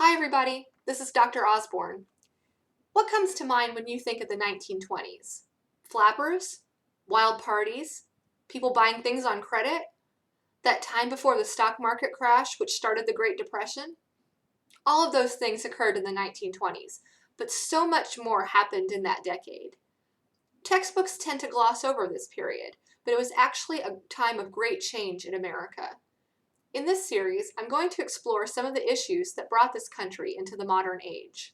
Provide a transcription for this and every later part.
Hi everybody, this is Dr. Osborne. What comes to mind when you think of the 1920s? Flappers? Wild parties? People buying things on credit? That time before the stock market crash which started the Great Depression? All of those things occurred in the 1920s, but so much more happened in that decade. Textbooks tend to gloss over this period, but it was actually a time of great change in America. In this series, I'm going to explore some of the issues that brought this country into the modern age.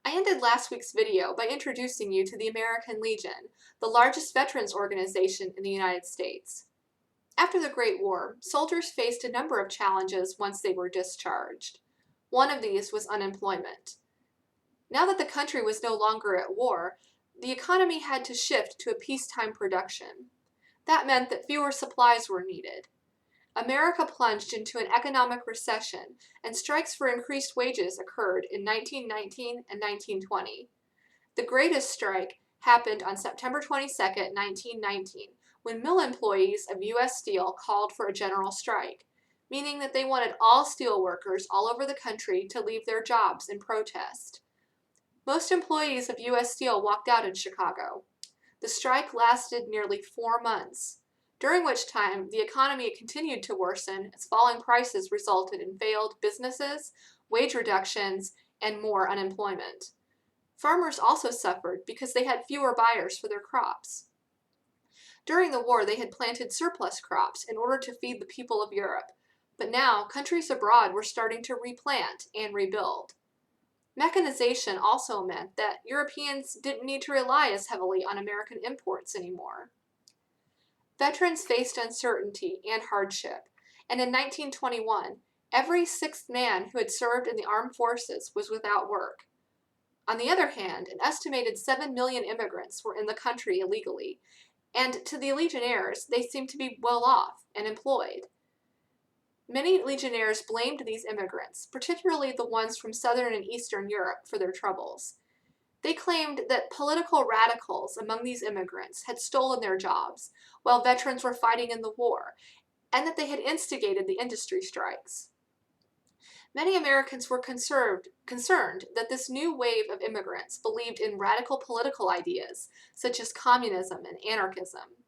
I ended last week's video by introducing you to the American Legion, the largest veterans organization in the United States. After the Great War, soldiers faced a number of challenges once they were discharged. One of these was unemployment. Now that the country was no longer at war, the economy had to shift to a peacetime production. That meant that fewer supplies were needed. America plunged into an economic recession, and strikes for increased wages occurred in 1919 and 1920. The greatest strike happened on September 22, 1919, when mill employees of U.S. Steel called for a general strike, meaning that they wanted all steel workers all over the country to leave their jobs in protest. Most employees of U.S. Steel walked out in Chicago. The strike lasted nearly 4 months, during which time the economy continued to worsen as falling prices resulted in failed businesses, wage reductions, and more unemployment. Farmers also suffered because they had fewer buyers for their crops. During the war, they had planted surplus crops in order to feed the people of Europe, but now countries abroad were starting to replant and rebuild. Mechanization also meant that Europeans didn't need to rely as heavily on American imports anymore. Veterans faced uncertainty and hardship, and in 1921, every sixth man who had served in the armed forces was without work. On the other hand, an estimated 7 million immigrants were in the country illegally, and to the Legionnaires, they seemed to be well off and employed. Many Legionnaires blamed these immigrants, particularly the ones from Southern and Eastern Europe, for their troubles. They claimed that political radicals among these immigrants had stolen their jobs, while veterans were fighting in the war, and that they had instigated the industry strikes. Many Americans were concerned that this new wave of immigrants believed in radical political ideas, such as communism and anarchism.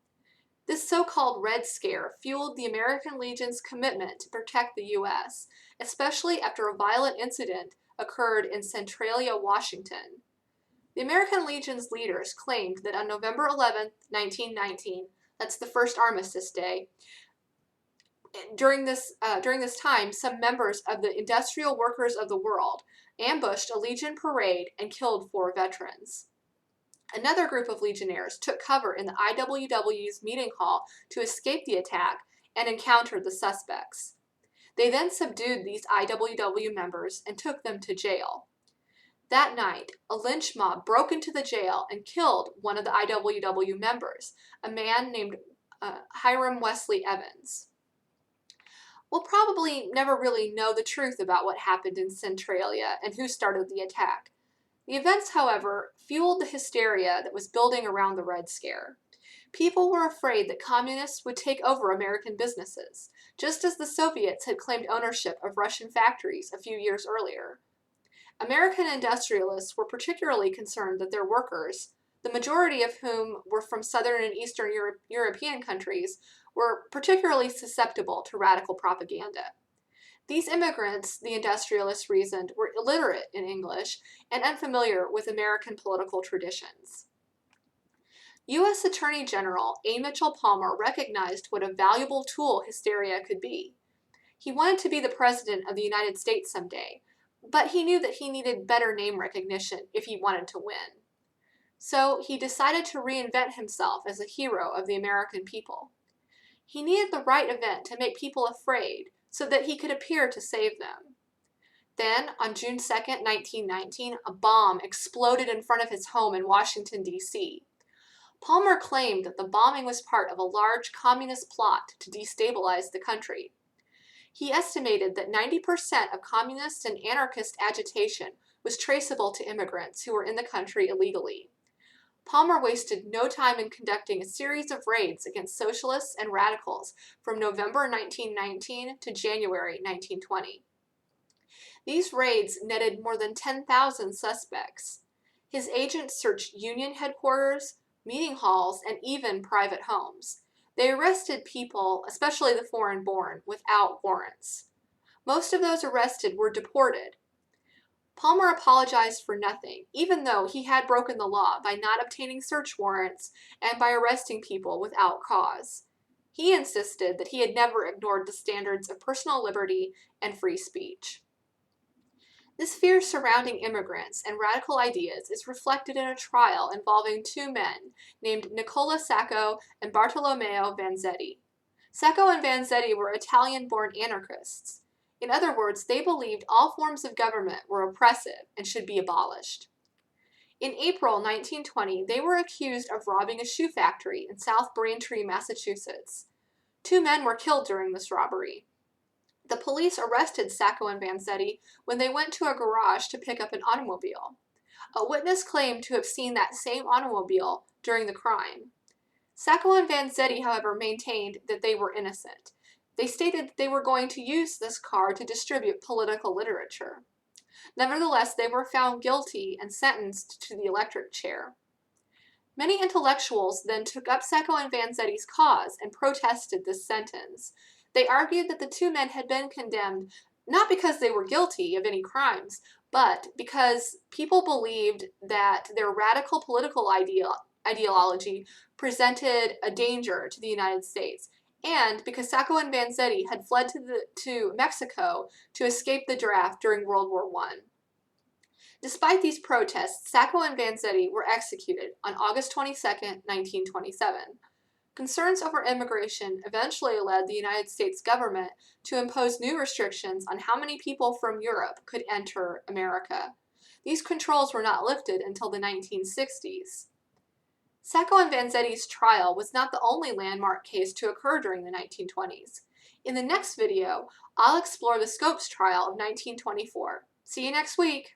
This so-called Red Scare fueled the American Legion's commitment to protect the U.S., especially after a violent incident occurred in Centralia, Washington. The American Legion's leaders claimed that on November 11, 1919, that's the first Armistice Day, during this time, some members of the Industrial Workers of the World ambushed a Legion parade and killed 4 veterans. Another group of Legionnaires took cover in the IWW's meeting hall to escape the attack and encountered the suspects. They then subdued these IWW members and took them to jail. That night, a lynch mob broke into the jail and killed one of the IWW members, a man named Hiram Wesley Evans. We'll probably never really know the truth about what happened in Centralia and who started the attack. The events, however, fueled the hysteria that was building around the Red Scare. People were afraid that communists would take over American businesses, just as the Soviets had claimed ownership of Russian factories a few years earlier. American industrialists were particularly concerned that their workers, the majority of whom were from Southern and Eastern European countries, were particularly susceptible to radical propaganda. These immigrants, the industrialists reasoned, were illiterate in English and unfamiliar with American political traditions. U.S. Attorney General A. Mitchell Palmer recognized what a valuable tool hysteria could be. He wanted to be the President of the United States someday, but he knew that he needed better name recognition if he wanted to win. So he decided to reinvent himself as a hero of the American people. He needed the right event to make people afraid so that he could appear to save them. Then, on June 2, 1919, a bomb exploded in front of his home in Washington, D.C. Palmer claimed that the bombing was part of a large communist plot to destabilize the country. He estimated that 90% of communist and anarchist agitation was traceable to immigrants who were in the country illegally. Palmer wasted no time in conducting a series of raids against socialists and radicals from November 1919 to January 1920. These raids netted more than 10,000 suspects. His agents searched union headquarters, meeting halls, and even private homes. They arrested people, especially the foreign-born, without warrants. Most of those arrested were deported. Palmer apologized for nothing, even though he had broken the law by not obtaining search warrants and by arresting people without cause. He insisted that he had never ignored the standards of personal liberty and free speech. This fear surrounding immigrants and radical ideas is reflected in a trial involving two men named Nicola Sacco and Bartolomeo Vanzetti. Sacco and Vanzetti were Italian-born anarchists. In other words, they believed all forms of government were oppressive and should be abolished. In April 1920, they were accused of robbing a shoe factory in South Braintree, Massachusetts. Two men were killed during this robbery. The police arrested Sacco and Vanzetti when they went to a garage to pick up an automobile. A witness claimed to have seen that same automobile during the crime. Sacco and Vanzetti, however, maintained that they were innocent. They stated that they were going to use this car to distribute political literature. Nevertheless, they were found guilty and sentenced to the electric chair. Many intellectuals then took up Sacco and Vanzetti's cause and protested this sentence. They argued that the two men had been condemned not because they were guilty of any crimes, but because people believed that their radical political ideology presented a danger to the United States, and because Sacco and Vanzetti had fled to Mexico to escape the draft during World War I. Despite these protests, Sacco and Vanzetti were executed on August 22, 1927. Concerns over immigration eventually led the United States government to impose new restrictions on how many people from Europe could enter America. These controls were not lifted until the 1960s. Sacco and Vanzetti's trial was not the only landmark case to occur during the 1920s. In the next video, I'll explore the Scopes trial of 1924. See you next week!